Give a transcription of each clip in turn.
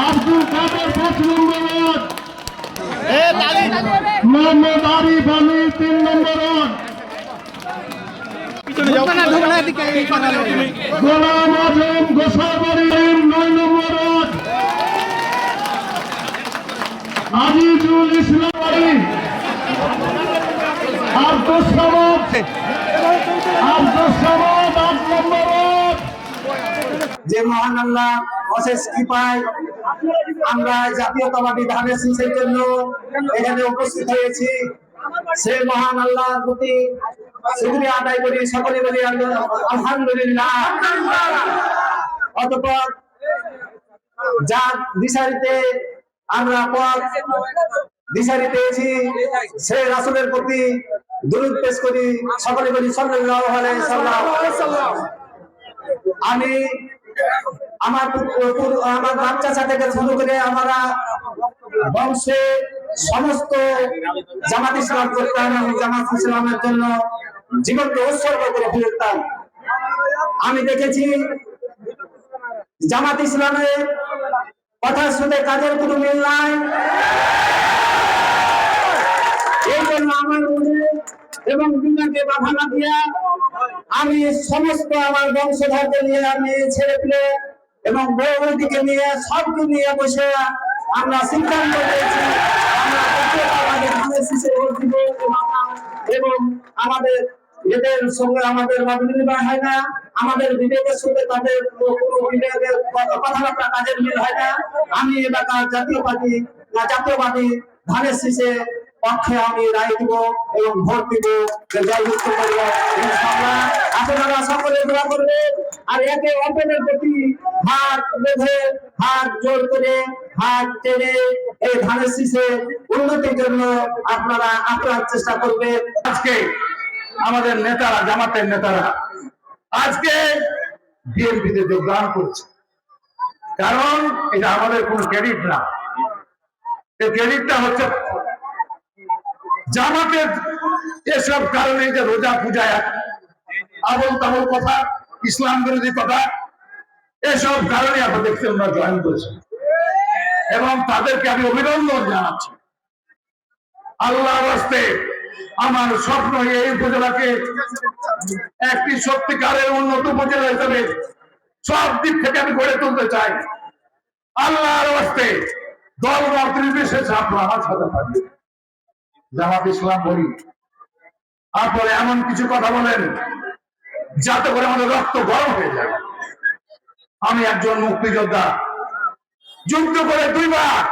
আব্দুল কাদের 5 নম্বর word, Mohammad Arif Ali 3 নম্বর word, Golam Azam গোসাবাড়ি 9 নম্বর word, Azizul Islam Ali, Abdul Samad 8 নম্বর word. যে মহান আল্লাহ অশেষ কৃপায় আমরা জাতীয়তাবাদী ধানের শীষের জন্য এখানে উপস্থিত হয়েছি, সেই মহান আল্লাহর প্রতি শুকরিয়া আদায় করি, সকলে বলি আলহামদুলিল্লাহ। অতঃপর যার দিশারিতে আমরা পথ দিশারি পেয়েছি, সেই রাসূলের প্রতি দুরূদ পেশ করি, সকলে বলি সাল্লাল্লাহু আলাইহি সাল্লাম। আমি আমার বাচ্চা থেকে শুরু করে আমরা বংশে সমস্ত জামাত ইসলাম করতাম এবং জামাত ইসলামের জন্য জীবনকে উৎসর্গ করে ফেলতাম। আমি দেখেছি জামাত ইসলামের কথার সাথে কাজের কোনো মিল নাই। এই জন্য আমার মনে এবং দুনিয়াকে বাধা না দিয়া আমি সমস্ত আমার বংশধরকে নিয়ে, আমি ছেলে পেলে এবং বউদিকে নিয়ে, সবকে নিয়ে বসে আমরা সিদ্ধান্ত নিয়েছি এবং আমাদের এদের সঙ্গে আমাদের মিলন হয় না, আমাদের বিবেকের সঙ্গে তাদের কোনো বিবেকের কথাবার্তা কাজের মিল হয় না। আমি এলাকার জাতীয়বাদী ধানের শীষে পক্ষে আমি রায় দিব এবং ভোট দিব, জয়যুক্ত করব ইনশাআল্লাহ। আপনারা সকলে দোয়া করবেন আর একে অপরের প্রতি হাত বেঁধে, হাত জোর করে, হাত টেনে এই ধানের শীষে উন্নতির জন্য আপনারা আপ্রাণ চেষ্টা করবেন। আজকে আমাদের নেতারা, জামাতের নেতারা আজকে বিএনপিতে যোগদান করছে, কারণ এটা আমাদের কোন ক্রেডিট না, এই ক্রেডিটটা হচ্ছে জামাতের। এসব কারণে যে রোজা পূজায় আবল তাবল কথা, ইসলাম বিরোধী কথা, এসব কারণে আমরা দেখতে আমরা জয়েন করেছি এবং তাদেরকে আমি অভিনন্দন জানাচ্ছি। আল্লাহর রাস্তে আমার স্বপ্ন এই উপজেলাকে একটি সত্যিকারের উন্নত উপজেলা হিসেবে সব দিক থেকে আমি গড়ে তুলতে চাই। আল্লাহর রাস্তে দল মত নির্বিশেষে আপনারা আমার সাথে থাকবেন। জামাত ইসলাম বলি, আপনারা এমন কিছু কথা বলেন যাতে করে আমাদের রক্ত গরম হয়ে যায়। আমি একজন মুক্তিযোদ্ধা, যুদ্ধ করে 2 বার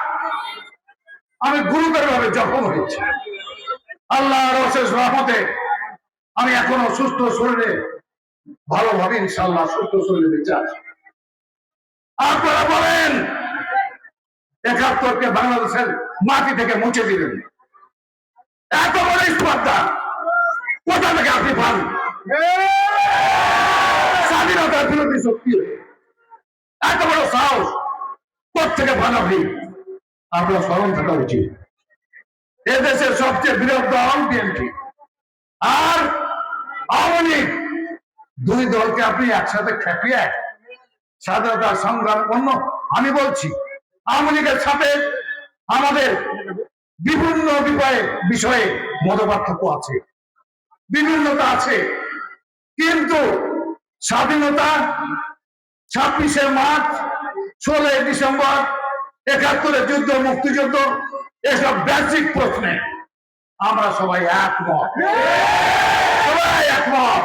আমি গুরুতরভাবে জখম হয়েছি। আল্লাহর অশেষ রহমতে আমি এখনো সুস্থ শরীরে, ভালোভাবে ইনশাআল্লাহ সুস্থ শরীরে বেঁচে আছি। আপনারা বলেন 71কে বাংলাদেশের মাটি থেকে মুছে দিলেন, এত বড় স্পর্ধা কোথা থেকে আপনি পান? স্বাধীনতার বিরোধী শক্তি এত বড় সাহস কোথেকে পান আপনি? আপনার স্মরণ থাকা উচিত। এদেশের সবচেয়ে বৃহৎ দল বিএনপি আর আওয়ামী লীগ, 2 দলকে আপনি একসাথে খেপিয়ে স্বাধীনতা সংগ্রাম অন্য। আমি বলছি আওয়ামী লীগের সাথে আমাদের বিভিন্ন বিষয়ে মতপার্থক্য আছে, বিভিন্নতা আছে, কিন্তু স্বাধীনতা 26শে মার্চ, 16ই ডিসেম্বর, 71-এর যুদ্ধ, মুক্তিযুদ্ধ, এসব বেসিক প্রশ্নে আমরা সবাই একমত, সবাই একমত।